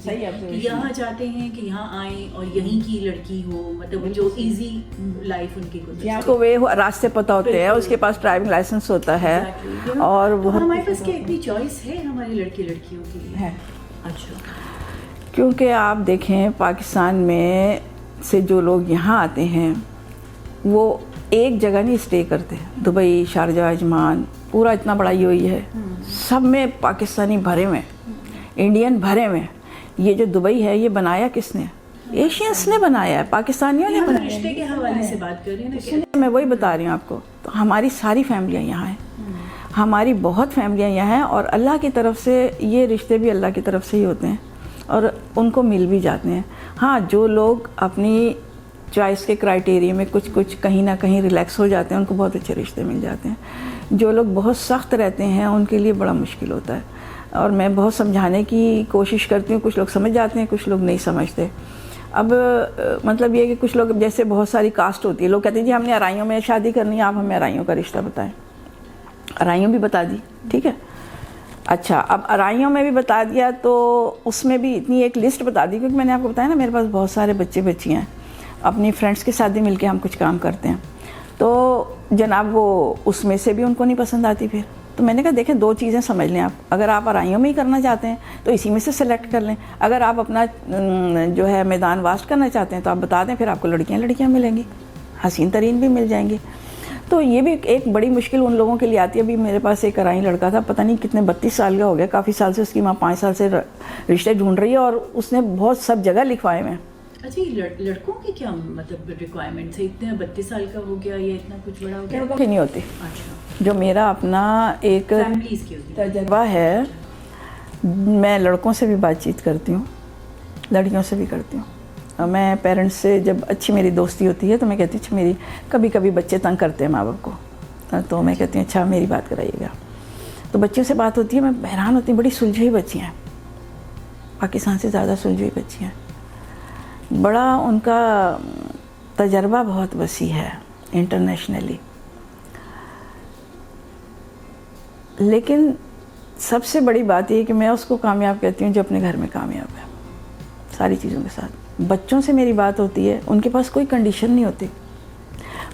یہاں چاہتے ہیں کہ یہاں آئیں اور یہیں کی لڑکی ہو، مطلب جو ایزی لائف ان کی گزرے، یہاں کو وہ راستے پتہ ہوتے ہیں، اس کے پاس ڈرائیونگ لائسنس ہوتا ہے، اور ہمارے پاس کیا اتنی چوائس ہے ہمارے لڑکے لڑکیوں کے لیے؟ اچھا، کیونکہ آپ دیکھیں پاکستان میں سے جو لوگ یہاں آتے ہیں وہ ایک جگہ نہیں اسٹے کرتے. دبئی، شارجہ، عجمان، پورا اتنا بڑا یو ای ہے، سب میں پاکستانی بھرے ہوئے، انڈین بھرے ہوئے. یہ جو دبئی ہے یہ بنایا کس نے؟ ایشینس نے بنایا ہے، پاکستانیوں نے بنایا. رشتے کے حوالے سے بات کر رہے ہیں نا، میں وہی بتا رہی ہوں آپ کو. تو ہماری ساری فیملیاں یہاں ہیں، ہماری بہت فیملیاں یہاں ہیں، اور اللہ کی طرف سے یہ رشتے بھی اللہ کی طرف سے ہی ہوتے ہیں اور ان کو مل بھی جاتے ہیں. ہاں، جو لوگ اپنی چوائس کے کرائٹیریا میں کچھ کہیں نہ کہیں ریلیکس ہو جاتے ہیں ان کو بہت اچھے رشتے مل جاتے ہیں. جو لوگ بہت سخت رہتے ہیں ان کے لیے بڑا مشکل ہوتا ہے، اور میں بہت سمجھانے کی کوشش کرتی ہوں. کچھ لوگ سمجھ جاتے ہیں، کچھ لوگ نہیں سمجھتے. اب مطلب یہ کہ کچھ لوگ جیسے بہت ساری کاسٹ ہوتی ہے، لوگ کہتے ہیں جی ہم نے ارائیوں میں شادی کرنی ہے، آپ ہمیں ارائیوں کا رشتہ بتائیں. آرائیوں بھی بتا دی, ٹھیک ہے. اچھا, اب آرائیوں میں بھی بتا دیا تو اس میں بھی اتنی ایک لسٹ بتا دی, کیونکہ میں نے آپ کو بتایا نا میرے پاس بہت سارے بچے بچیاں ہیں, اپنی فرینڈس کے ساتھ بھی مل کے ہم کچھ کام کرتے ہیں. تو جناب وہ اس میں سے بھی ان کو نہیں پسند آتی. پھر تو میں نے کہا دیکھیں 2 چیزیں سمجھ لیں آپ, اگر آپ آرائیوں میں ہی کرنا چاہتے ہیں تو اسی میں سے سلیکٹ کر لیں, اگر آپ اپنا جو ہے میدان واسٹ کرنا چاہتے ہیں تو آپ بتا دیں, پھر آپ کو لڑکیاں ملیں گی, حسین ترین بھی مل جائیں گی. تو یہ بھی ایک بڑی مشکل ان لوگوں کے لیے آتی ہے. ابھی میرے پاس ایک آرائی لڑکا تھا, پتہ نہیں کتنے 32 سال کا ہو گیا, کافی سال سے اس کی ماں 5 سال سے رشتے ڈھونڈ رہی ہے, اور اس نے بہت سب جگہ لکھوائے ہوئے ہیں. اچھا, لڑکوں کی کیا مطلب ریکوائرمنٹس ہے؟ اتنے 32 سال کا ہو گیا یا اتنا کچھ بڑا ہو گیا؟ لڑکوں کی نہیں ہوتی. اچھا, جو میرا اپنا ایک فیملیز کی ہوتی ہے تجربہ ہے, میں لڑکوں سے بھی بات چیت کرتی ہوں, لڑکیوں سے بھی کرتی ہوں. میں پیرنٹس سے جب اچھی میری دوستی ہوتی ہے تو میں کہتی ہوں اچھا میری کبھی بچے تنگ کرتے ہیں ماں باپ کو, تو میں کہتی ہوں اچھا میری بات کرائیے گا. تو بچوں سے بات ہوتی ہے, میں حیران ہوتی ہوں, بڑی سلجھی ہوئی بچیاں ہیں, پاکستان سے زیادہ سلجھی ہوئی بچیاں ہیں. بڑا ان کا تجربہ بہت وسیع ہے انٹرنیشنلی. لیکن سب سے بڑی بات یہ ہے کہ میں اس کو کامیاب کہتی ہوں جو اپنے گھر میں کامیاب ہے ساری چیزوں کے ساتھ. بچوں سے میری بات ہوتی ہے, ان کے پاس کوئی کنڈیشن نہیں ہوتی.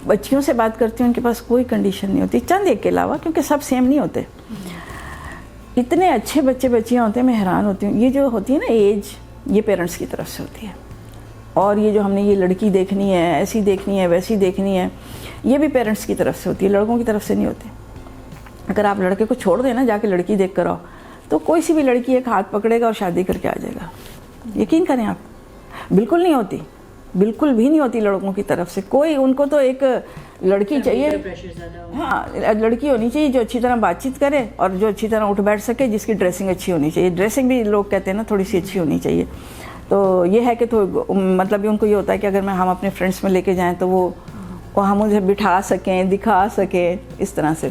بچیوں سے بات کرتی ہوں, ان کے پاس کوئی کنڈیشن نہیں ہوتی, چند ایک کے علاوہ, کیونکہ سب سیم نہیں ہوتے. اتنے اچھے بچے بچیاں ہوتے ہیں, میں حیران ہوتی ہوں. یہ جو ہوتی ہے نا ایج, یہ پیرنٹس کی طرف سے ہوتی ہے, اور یہ جو ہم نے یہ لڑکی دیکھنی ہے, ایسی دیکھنی ہے, ویسی دیکھنی ہے, یہ بھی پیرنٹس کی طرف سے ہوتی ہے, لڑکوں کی طرف سے نہیں ہوتی. اگر آپ لڑکے کو چھوڑ دیں نا, جا کے لڑکی دیکھ کر آؤ, تو کوئی سی بھی لڑکی ایک ہاتھ پکڑے گا اور شادی کر کے آ جائے گا. یقین کریں آپ, بالکل نہیں ہوتی, بالکل بھی نہیں ہوتی لڑکوں کی طرف سے. کوئی ان کو تو ایک لڑکی چاہیے, ہاں لڑکی ہونی چاہیے جو اچھی طرح بات چیت کرے اور جو اچھی طرح اٹھ بیٹھ سکے, جس کی ڈریسنگ اچھی ہونی چاہیے. ڈریسنگ بھی لوگ کہتے ہیں نا تھوڑی سی اچھی ہونی چاہیے. تو یہ ہے کہ تو مطلب ان کو یہ ہوتا ہے کہ اگر ہم اپنے فرینڈس میں لے کے جائیں تو وہ ہم انہیں بٹھا سکیں, دکھا سکیں, اس طرح سے.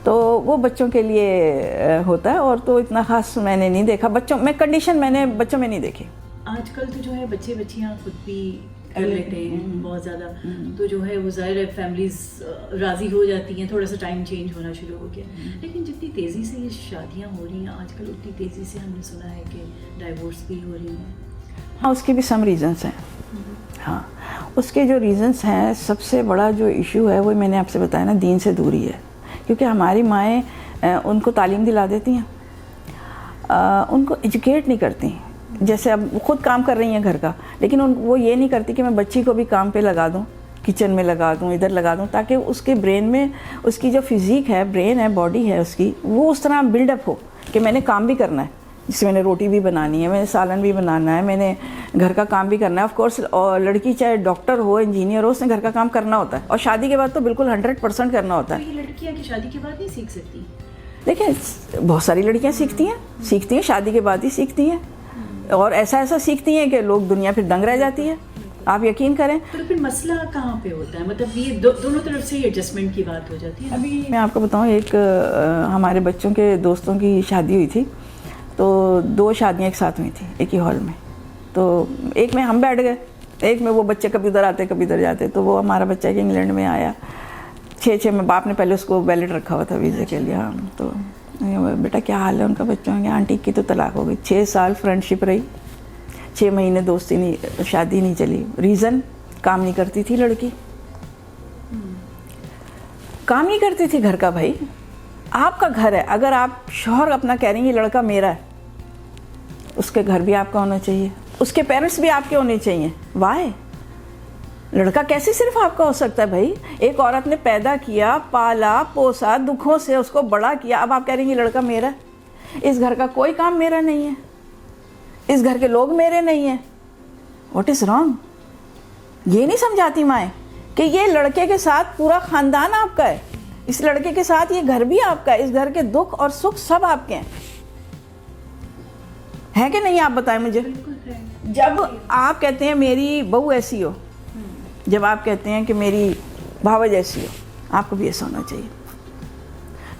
تو وہ بچوں کے لیے ہوتا ہے, اور تو اتنا خاص میں نے نہیں دیکھا بچوں میں, کنڈیشن میں نے بچوں میں نہیں دیکھی. آج کل تو جو ہے بچے بچیاں خود بھی کر لیتے ہیں بہت زیادہ, تو جو ہے وہ ظاہر ہے فیملیز راضی ہو جاتی ہیں, تھوڑا سا ٹائم چینج ہونا شروع ہو گیا. لیکن جتنی تیزی سے یہ شادیاں ہو رہی ہیں آج کل, اتنی تیزی سے ہم نے سنا ہے کہ ڈائیورس بھی ہو رہی ہیں. ہاں, اس کے بھی سم ریزنس ہیں. ہاں, اس کے جو ریزنس ہیں, سب سے بڑا جو ایشو ہے وہ میں نے آپ سے بتایا نا, دین سے دوری ہے. کیونکہ ہماری مائیں ان کو تعلیم دلا دیتی ہیں, ان کو ایجوکیٹ نہیں کرتی. جیسے اب خود کام کر رہی ہیں گھر کا, لیکن وہ یہ نہیں کرتی کہ میں بچی کو بھی کام پہ لگا دوں, کچن میں لگا دوں, ادھر لگا دوں, تاکہ اس کے برین میں اس کی جو فزیک ہے, برین ہے, باڈی ہے اس کی, وہ اس طرح بلڈ اپ ہو کہ میں نے کام بھی کرنا ہے. جس میں نے روٹی بھی بنانی ہے, میں نے سالن بھی بنانا ہے, میں نے گھر کا کام بھی کرنا ہے. آف کورس لڑکی چاہے ڈاکٹر ہو, انجینئر ہو, اس نے گھر کا کام کرنا ہوتا ہے, اور شادی کے بعد تو بالکل 100% کرنا ہوتا ہے. یہ لڑکیاں کی شادی کے بعد نہیں سیکھ سکتی؟ دیکھیں بہت ساری لڑکیاں سیکھتی ہیں شادی کے بعد ہی سیکھتی ہیں, اور ایسا سیکھتی ہیں کہ لوگ دنیا پھر دنگ رہ جاتی ہے. آپ یقین کریں. تو پھر مسئلہ کہاں پہ ہوتا ہے؟ مطلب یہ دونوں طرف سے ایڈجسٹمنٹ کی بات ہو جاتی ہے. ابھی میں آپ کو بتاؤں, ایک ہمارے بچوں کے دوستوں کی شادی ہوئی تھی, تو 2 شادیاں ایک ساتھ ہوئی تھیں ایک ہی ہال میں. تو ایک میں ہم بیٹھ گئے, ایک میں وہ بچے کبھی ادھر آتے کبھی ادھر جاتے. تو وہ ہمارا بچہ کہ انگلینڈ میں آیا 6 میں, باپ نے پہلے اس کو ویلڈ رکھا ہوا تھا ویزے کے لیے. ہاں, تو بیٹا کیا حال ہے ان کا بچوں کا؟ آنٹی کی تو طلاق ہو گئی. 6 سال فرینڈ شپ رہی, 6 مہینے دوستی نہیں, شادی نہیں چلی. ریزن, کام نہیں کرتی تھی لڑکی, کام نہیں کرتی تھی گھر کا. بھائی آپ کا گھر ہے, اگر آپ شوہر اپنا کہہ رہی ہیں یہ لڑکا میرا ہے, اس کے گھر بھی آپ کا ہونا چاہیے, اس کے پیرنٹس بھی آپ کے ہونے چاہیے. وائی لڑکا کیسے صرف آپ کا ہو سکتا ہے؟ بھائی ایک عورت نے پیدا کیا, پالا پوسا, دکھوں سے اس کو بڑا کیا, اب آپ کہہ رہی ہیں یہ لڑکا میرا ہے. اس گھر کا کوئی کام میرا نہیں ہے, اس گھر کے لوگ میرے نہیں ہیں. What is wrong? یہ نہیں سمجھاتی مائیں کہ یہ لڑکے کے ساتھ پورا خاندان آپ کا ہے, اس لڑکے کے ساتھ یہ گھر بھی آپ کا ہے, اس گھر کے دکھ اور سکھ سب آپ کے ہیں. ہے کہ نہیں؟ آپ بتائیں مجھے. جب آپ کہتے ہیں میری بہو ایسی ہو, جب آپ کہتے ہیں کہ میری بھاوج ایسی ہو, آپ کو بھی ایسا ہونا چاہیے.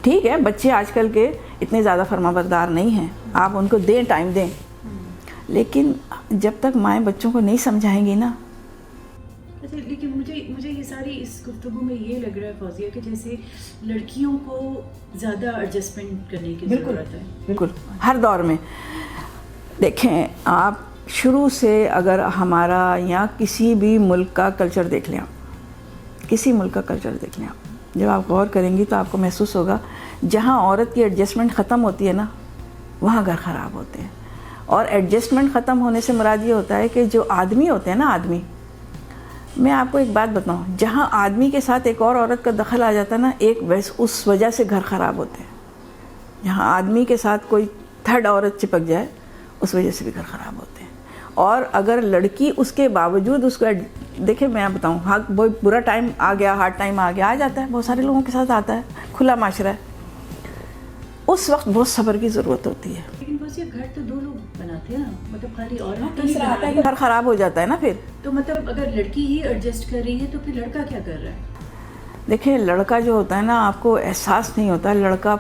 ٹھیک ہے, بچے آج کل کے اتنے زیادہ فرما بردار نہیں ہیں, آپ ان کو دیں, ٹائم دیں, لیکن جب تک مائیں بچوں کو نہیں سمجھائیں گی نا. اچھا, لیکن مجھے یہ ساری اس گفتگو میں یہ لگ رہا ہے فوزیہ کہ جیسے لڑکیوں کو زیادہ ایڈجسٹمنٹ کرنے کی ضرورت ہے. بالکل ہر دور میں. دیکھیں آپ شروع سے اگر ہمارا یا کسی بھی ملک کا کلچر دیکھ لیں آپ, کسی ملک کا کلچر دیکھ لیں آپ, جب آپ غور کریں گی تو آپ کو محسوس ہوگا جہاں عورت کی ایڈجسٹمنٹ ختم ہوتی ہے نا وہاں گھر خراب ہوتے ہیں. اور ایڈجسٹمنٹ ختم ہونے سے مراد یہ ہوتا ہے کہ جو آدمی ہوتے ہیں نا, آدمی, میں آپ کو ایک بات بتاؤں, جہاں آدمی کے ساتھ ایک اور عورت کا دخل آ جاتا ہے نا, اس وجہ سے گھر خراب ہوتے ہیں. جہاں آدمی کے ساتھ کوئی تھرڈ عورت چپک جائے اس وجہ سے بھی گھر خراب ہوتے ہیں. اور اگر لڑکی اس کے باوجود اس کو دیکھیں, میں بتاؤں, ہاں بہت برا ٹائم آ گیا, ہارڈ ٹائم آ گیا, آ جاتا ہے, بہت سارے لوگوں کے ساتھ آتا ہے, کھلا معاشرہ ہے, اس وقت بہت صبر کی ضرورت ہوتی ہے. لیکن بس یہ گھر تو 2 لوگ بناتے ہیں نا, مطلب خالی عورت تو تیسرا آتا ہے کہ گھر خراب ہو جاتا ہے نا پھر. تو مطلب اگر لڑکی ہی ایڈجسٹ کر رہی ہے تو پھر لڑکا کیا کر رہا ہے؟ دیکھیں لڑکا جو ہوتا ہے نا, آپ کو احساس نہیں ہوتا, لڑکا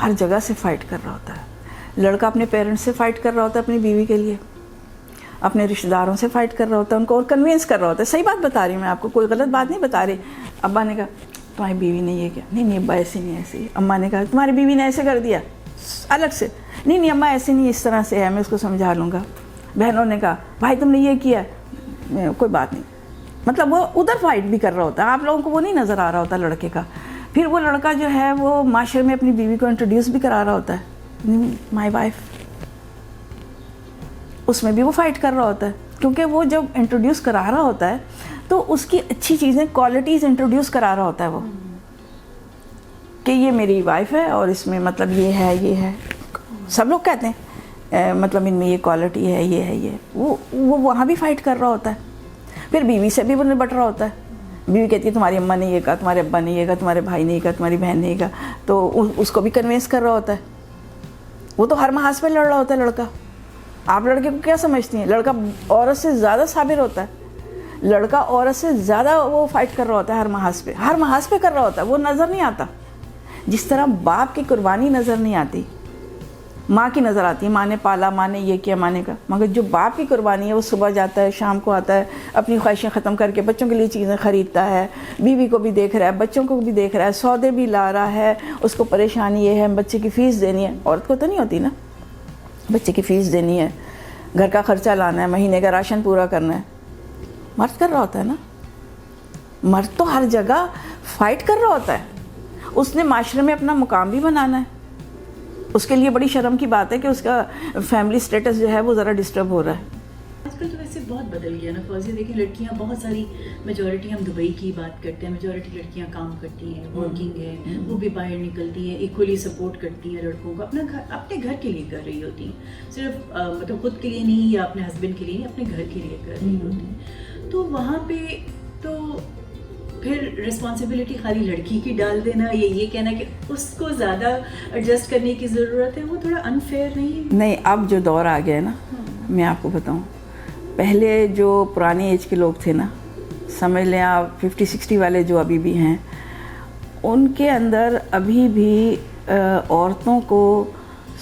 ہر جگہ سے فائٹ کر رہا ہوتا ہے. لڑکا اپنے پیرنٹس سے فائٹ کر رہا ہوتا ہے اپنی بیوی کے لیے, اپنے رشتہ داروں سے فائٹ کر رہا ہوتا ہے, ان کو اور کنوینس کر رہا ہوتا ہے. صحیح بات بتا رہی ہوں میں آپ کو, کوئی غلط بات نہیں بتا رہی. ابا نے کہا تمہاری بیوی نے یہ کیا, نہیں ابا ایسے نہیں, ایسے ہی. اماں نے کہا تمہاری بیوی نے ایسے کر دیا الگ سے, نہیں اماں ایسے نہیں, اس طرح سے ہے, میں اس کو سمجھا لوں گا. بہنوں نے کہا بھائی تم نے یہ کیا, کوئی بات نہیں. مطلب وہ ادھر فائٹ بھی کر رہا ہوتا ہے, آپ لوگوں کو وہ نہیں نظر آ رہا ہوتا لڑکے کا. پھر وہ لڑکا جو ہے وہ معاشرے میں اپنی بیوی کو انٹروڈیوس بھی کرا رہا ہوتا ہے, مائی وائف, اس میں بھی وہ فائٹ کر رہا ہوتا ہے. کیونکہ وہ جب انٹروڈیوس کرا رہا ہوتا ہے تو اس کی اچھی چیزیں, کوالٹیز انٹروڈیوس کرا رہا ہوتا ہے وہ, کہ یہ میری وائف ہے اور اس میں مطلب یہ ہے, یہ ہے. سب لوگ کہتے ہیں مطلب ان میں یہ کوالٹی ہے, یہ ہے, یہ. وہ وہاں بھی فائٹ کر رہا ہوتا ہے. پھر بیوی سے بھی وہ نبٹ رہا ہوتا ہے. بیوی کہتی ہے تمہاری اماں نے یہ کہا, تمہارے ابا نے یہ کہا, تمہارے بھائی نے یہ کہا, تمہاری بہن نے یہ کہا, تو اس کو بھی کنوینس کر رہا ہوتا ہے. وہ تو ہر محاذ پہ لڑ رہا ہوتا ہے لڑکا. آپ لڑکے کو کیا سمجھتی ہیں, لڑکا عورت سے زیادہ صابر ہوتا ہے. لڑکا عورت سے زیادہ وہ فائٹ کر رہا ہوتا ہے, ہر محاذ پہ کر رہا ہوتا ہے. وہ نظر نہیں آتا. جس طرح باپ کی قربانی نظر نہیں آتی, ماں کی نظر آتی ہے, ماں نے پالا, ماں نے یہ کیا, ماں نے کہا. مگر جو باپ کی قربانی ہے وہ صبح جاتا ہے, شام کو آتا ہے, اپنی خواہشیں ختم کر کے بچوں کے لیے چیزیں خریدتا ہے, بیوی کو بھی دیکھ رہا ہے, بچوں کو بھی دیکھ رہا ہے, سودے بھی لا رہا ہے. اس کو پریشانی یہ ہے بچے کی فیس دینی ہے. عورت کو تو نہیں ہوتی نا, بچے کی فیس دینی ہے, گھر کا خرچہ لانا ہے, مہینے کا راشن پورا کرنا ہے. مرد کر رہا ہوتا ہے نا. مرد تو ہر جگہ فائٹ کر رہا ہوتا ہے. اس نے معاشرے میں اپنا مقام بھی بنانا ہے. اس کے لیے بڑی شرم کی بات ہے کہ اس کا فیملی سٹیٹس جو ہے وہ ذرا ڈسٹرب ہو رہا ہے. آج کل تو ویسے بہت بدل گیا نا فوزیہ. دیکھیں لڑکیاں بہت ساری, میجورٹی ہم دبئی کی بات کرتے ہیں, میجورٹی لڑکیاں کام کرتی ہیں, ورکنگ ہیں, وہ بھی باہر نکلتی ہیں, ایکولی سپورٹ کرتی ہیں لڑکوں کو, اپنے گھر کے لیے کر رہی ہوتی ہیں. صرف مطلب خود کے لیے نہیں یا اپنے ہسبینڈ کے لیے نہیں, اپنے گھر کے لیے کر رہی ہوتی ہیں. تو وہاں پہ تو پھر رسپانسبلٹی خالی لڑکی کی ڈال دینا, یہ کہنا کہ اس کو زیادہ ایڈجسٹ کرنے کی ضرورت ہے, وہ تھوڑا انفیئر نہیں؟ اب جو دور آ گیا ہے نا, میں آپ کو بتاؤں, پہلے جو پرانی ایج کے لوگ تھے نا, سمجھ لیں آپ 50-60 والے جو ابھی بھی ہیں, ان کے اندر ابھی بھی عورتوں کو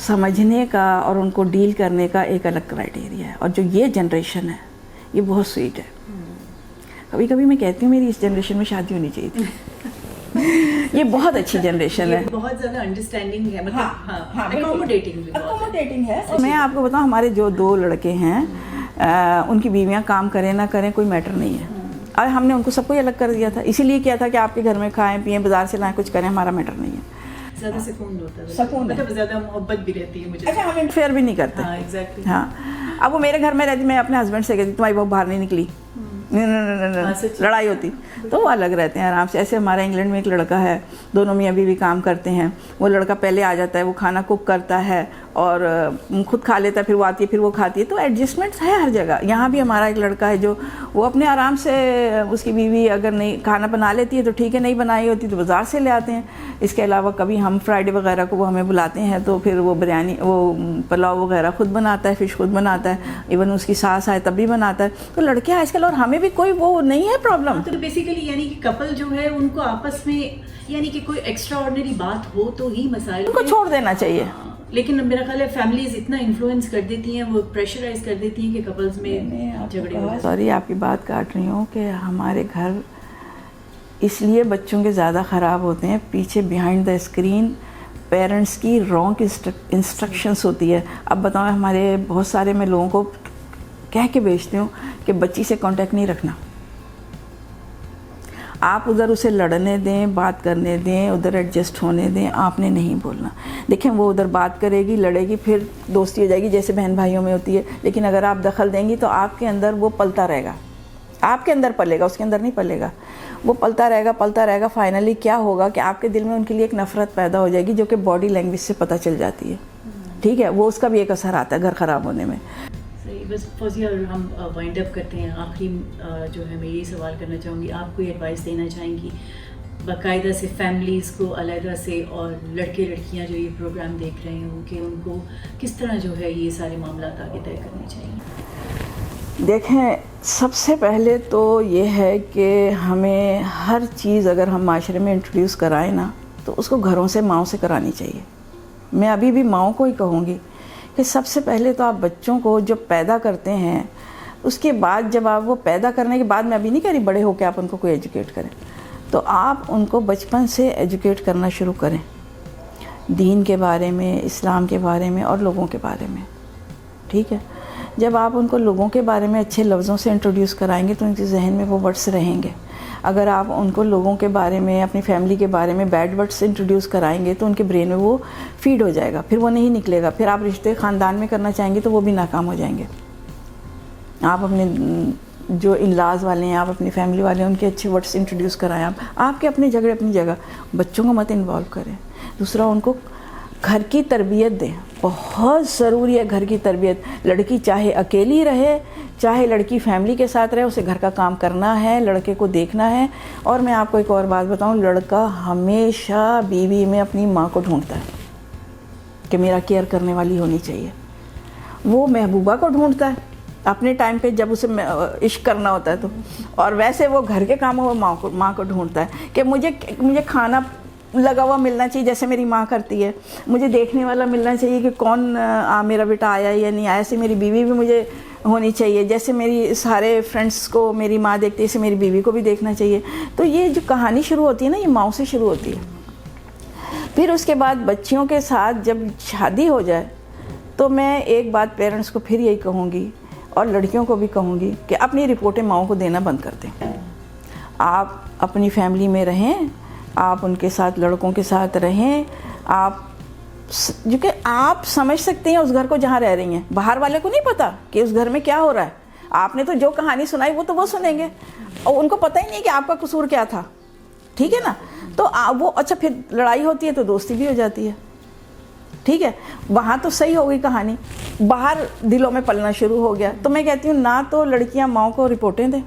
سمجھنے کا اور ان کو ڈیل کرنے کا ایک الگ کرائٹیریا ہے. اور جو یہ جنریشن ہے یہ بہت سویٹ ہے. کبھی کبھی میں کہتی ہوں میری اس جنریشن میں شادی ہونی چاہیے تھی. یہ بہت اچھی جنریشن ہے, بہت زیادہ انڈرسٹینڈنگ ہے, مطلب اکوموڈیٹنگ ہے. میں آپ کو بتاؤں, ہمارے جو 2 لڑکے ہیں ان کی بیویاں کام کریں نہ کریں کوئی میٹر نہیں ہے. اور ہم نے ان کو سب کو ہی الگ کر دیا تھا, اسی لیے کیا تھا کہ آپ کے گھر میں کھائیں پئیں, بازار سے لائیں, کچھ کریں, ہمارا میٹر نہیں ہے. زیادہ سکون ہوتا ہے, سکون مطلب زیادہ محبت بھی رہتی ہے مجھے. ہم انٹرفیئر بھی نہیں کرتے. ہاں, اب وہ میرے گھر میں رہتی, میں اپنے ہسبینڈ سے کہتی تمہاری بہو باہر نہیں نکلی, لڑائی ہوتی, تو وہ الگ رہتے ہیں آرام سے. ایسے ہمارا انگلینڈ میں ایک لڑکا ہے, دونوں میاں بیوی کام کرتے ہیں. وہ لڑکا پہلے آ جاتا ہے, وہ کھانا کوک کرتا ہے اور خود کھا لیتا ہے, پھر وہ آتی ہے, پھر وہ کھاتی ہے. تو ایڈجسٹمنٹس ہے ہر جگہ. یہاں بھی ہمارا ایک لڑکا ہے جو وہ اپنے آرام سے, اس کی بیوی اگر نہیں کھانا بنا لیتی ہے تو ٹھیک ہے, نہیں بنائی ہوتی تو بازار سے لے آتے ہیں. اس کے علاوہ کبھی ہم فرائیڈے وغیرہ کو وہ ہمیں بلاتے ہیں تو پھر وہ بریانی, وہ پلاؤ وغیرہ خود بناتا ہے, فش خود بناتا ہے, ایون اس کی ساس آئے تب بھی بناتا ہے. تو لڑکے آج کل, اور ہمیں بھی کوئی وہ نہیں ہے پرابلم. تو بیسیکلی یعنی کہ کپل جو ہے ان کو آپس میں یعنی کہ کوئی ایکسٹرا آرڈنری بات ہو تو ہی مسائل ان کو چھوڑ دینا چاہیے. لیکن میرا خیال ہے فیملیز اتنا انفلوئنس کر دیتی ہیں, وہ پریشرائز کر دیتی ہیں کہ کپلز میں جھگڑے ہو. سوری آپ کی بات کاٹ رہی ہوں کہ ہمارے گھر اس لیے بچوں کے زیادہ خراب ہوتے ہیں. پیچھے بیہائنڈ دا اسکرین پیرنٹس کی رانگ انسٹرکشنس ہوتی ہے. اب بتاؤں ہمارے بہت سارے میں لوگوں کو کہہ کے بھیجتی ہوں کہ بچی سے کانٹیکٹ نہیں رکھنا. آپ ادھر اسے لڑنے دیں, بات کرنے دیں, ادھر ایڈجسٹ ہونے دیں, آپ نے نہیں بولنا. دیکھیں وہ ادھر بات کرے گی, لڑے گی, پھر دوستی ہو جائے گی جیسے بہن بھائیوں میں ہوتی ہے. لیکن اگر آپ دخل دیں گی تو آپ کے اندر وہ پلتا رہے گا, آپ کے اندر پلے گا, اس کے اندر نہیں پلے گا. وہ پلتا رہے گا. فائنلی کیا ہوگا کہ آپ کے دل میں ان کے لیے ایک نفرت پیدا ہو جائے گی جو کہ باڈی لینگویج سے پتہ چل جاتی ہے. ٹھیک ہے, وہ اس کا بھی ایک اثر آتا ہے گھر خراب ہونے میں. بس فوزیہ, ہم وائنڈ اپ کرتے ہیں. آخری جو ہے میں یہی سوال کرنا چاہوں گی, آپ کوئی ایڈوائس دینا چاہیں گی باقاعدہ سے فیملیز کو علیحدہ سے, اور لڑکے لڑکیاں جو یہ پروگرام دیکھ رہے ہوں کہ ان کو کس طرح جو ہے یہ سارے معاملات آگے طے کرنے چاہیے؟ دیکھیں, سب سے پہلے تو یہ ہے کہ ہمیں ہر چیز اگر ہم معاشرے میں انٹروڈیوس کرائیں نا تو اس کو گھروں سے, ماؤں سے کرانی چاہیے. میں ابھی بھی ماؤں کو ہی کہوں گی کہ سب سے پہلے تو آپ بچوں کو جو پیدا کرتے ہیں, اس کے بعد جب آپ وہ پیدا کرنے کے بعد, میں ابھی نہیں کہہ رہی بڑے ہو کے آپ ان کو کوئی ایجوکیٹ کریں, تو آپ ان کو بچپن سے ایجوکیٹ کرنا شروع کریں دین کے بارے میں, اسلام کے بارے میں اور لوگوں کے بارے میں. ٹھیک ہے, جب آپ ان کو لوگوں کے بارے میں اچھے لفظوں سے انٹروڈیوس کرائیں گے تو ان کے ذہن میں وہ ورڈس رہیں گے. اگر آپ ان کو لوگوں کے بارے میں, اپنی فیملی کے بارے میں بیڈ ورڈس انٹروڈیوس کرائیں گے تو ان کے برین میں وہ فیڈ ہو جائے گا, پھر وہ نہیں نکلے گا. پھر آپ رشتے خاندان میں کرنا چاہیں گے تو وہ بھی ناکام ہو جائیں گے. آپ اپنے جو ان لاز والے ہیں, آپ اپنی فیملی والے ہیں, ان کے اچھے ورڈس انٹروڈیوس کرائیں. آپ کے اپنے جھگڑے اپنی جگہ, بچوں کو مت انوالو کریں. دوسرا, ان کو گھر کی تربیت دیں, بہت ضروری ہے گھر کی تربیت. لڑکی چاہے اکیلی رہے, چاہے لڑکی فیملی کے ساتھ رہے, اسے گھر کا کام کرنا ہے, لڑکے کو دیکھنا ہے. اور میں آپ کو ایک اور بات بتاؤں, لڑکا ہمیشہ بیوی میں اپنی ماں کو ڈھونڈتا ہے کہ میرا کیئر کرنے والی ہونی چاہیے. وہ محبوبہ کو ڈھونڈتا ہے اپنے ٹائم پہ جب اسے عشق کرنا ہوتا ہے تو, اور ویسے وہ گھر کے کاموں میں ماں کو ڈھونڈتا ہے کہ مجھے کھانا لگا ہوا ملنا چاہیے جیسے میری ماں کرتی ہے, مجھے دیکھنے والا ملنا چاہیے کہ کون میرا بیٹا آیا یا نہیں آیا. ایسے میری بیوی بھی مجھے ہونی چاہیے, جیسے میری سارے فرینڈس کو میری ماں دیکھتی ہے اسے میری بیوی کو بھی دیکھنا چاہیے. تو یہ جو کہانی شروع ہوتی ہے نا, یہ ماؤں سے شروع ہوتی ہے. پھر اس کے بعد بچیوں کے ساتھ جب شادی ہو جائے تو میں ایک بات پیرنٹس کو پھر یہی کہوں گی, اور لڑکیوں کو بھی کہوں گی کہ اپنی رپورٹیں ماؤں کو دینا بند کر دیں. آپ اپنی فیملی میں رہیں, آپ ان کے ساتھ, لڑکوں کے ساتھ رہیں. آپ جو کہ آپ سمجھ سکتے ہیں اس گھر کو جہاں رہ رہی ہیں, باہر والے کو نہیں پتا کہ اس گھر میں کیا ہو رہا ہے. آپ نے تو جو کہانی سنائی وہ تو وہ سنیں گے, اور ان کو پتہ ہی نہیں کہ آپ کا قصور کیا تھا. ٹھیک ہے نا, تو وہ اچھا پھر لڑائی ہوتی ہے تو دوستی بھی ہو جاتی ہے. ٹھیک ہے, وہاں تو صحیح ہو گئی کہانی, باہر دلوں میں پلنا شروع ہو گیا. تو میں کہتی ہوں نہ تو لڑکیاں ماؤں کو رپورٹیں دیں,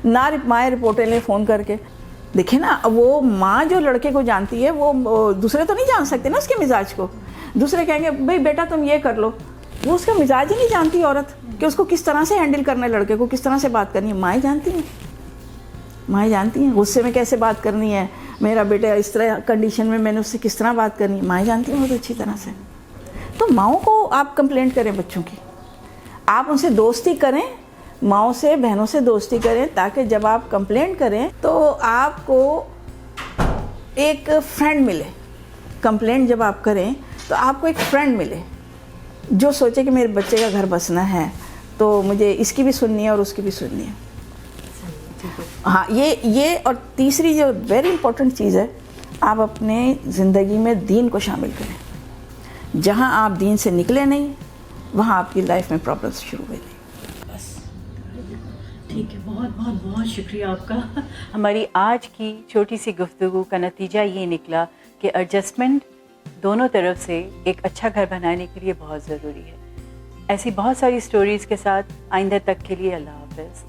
نہ مائیں رپورٹیں لیں فون کر کے. دیکھیں نا, وہ ماں جو لڑکے کو جانتی ہے وہ دوسرے تو نہیں جان سکتے نا اس کے مزاج کو. دوسرے کہیں گے بھئی بیٹا تم یہ کر لو, وہ اس کا مزاج ہی نہیں جانتی عورت کہ اس کو کس طرح سے ہینڈل کرنا ہے, لڑکے کو کس طرح سے بات کرنی ہے. مائیں جانتی ہیں, مائیں جانتی ہیں غصے میں کیسے بات کرنی ہے, میرا بیٹا اس طرح کنڈیشن میں نے اس سے کس طرح بات کرنی ہے. مائیں جانتی ہیں بہت اچھی طرح سے. تو ماؤں کو آپ کمپلینٹ کریں بچوں کی, آپ ان سے دوستی کریں, ماؤں سے, بہنوں سے دوستی کریں, تاکہ جب آپ کمپلینٹ کریں تو آپ کو ایک فرینڈ ملے. کمپلینٹ جب آپ کریں تو آپ کو ایک فرینڈ ملے جو سوچے کہ میرے بچے کا گھر بسنا ہے تو مجھے اس کی بھی سننی ہے اور اس کی بھی سننی ہے. ہاں, یہ اور تیسری جو ویری امپورٹنٹ چیز ہے, آپ اپنے زندگی میں دین کو شامل کریں. جہاں آپ دین سے نکلے نہیں وہاں آپ کی لائف میں پرابلمس شروع ہوئی نہیں. ٹھیک ہے, بہت بہت بہت شکریہ آپ کا. ہماری آج کی چھوٹی سی گفتگو کا نتیجہ یہ نکلا کہ ایڈجسٹمنٹ دونوں طرف سے ایک اچھا گھر بنانے کے لیے بہت ضروری ہے. ایسی بہت ساری سٹوریز کے ساتھ آئندہ تک کے لیے اللہ حافظ.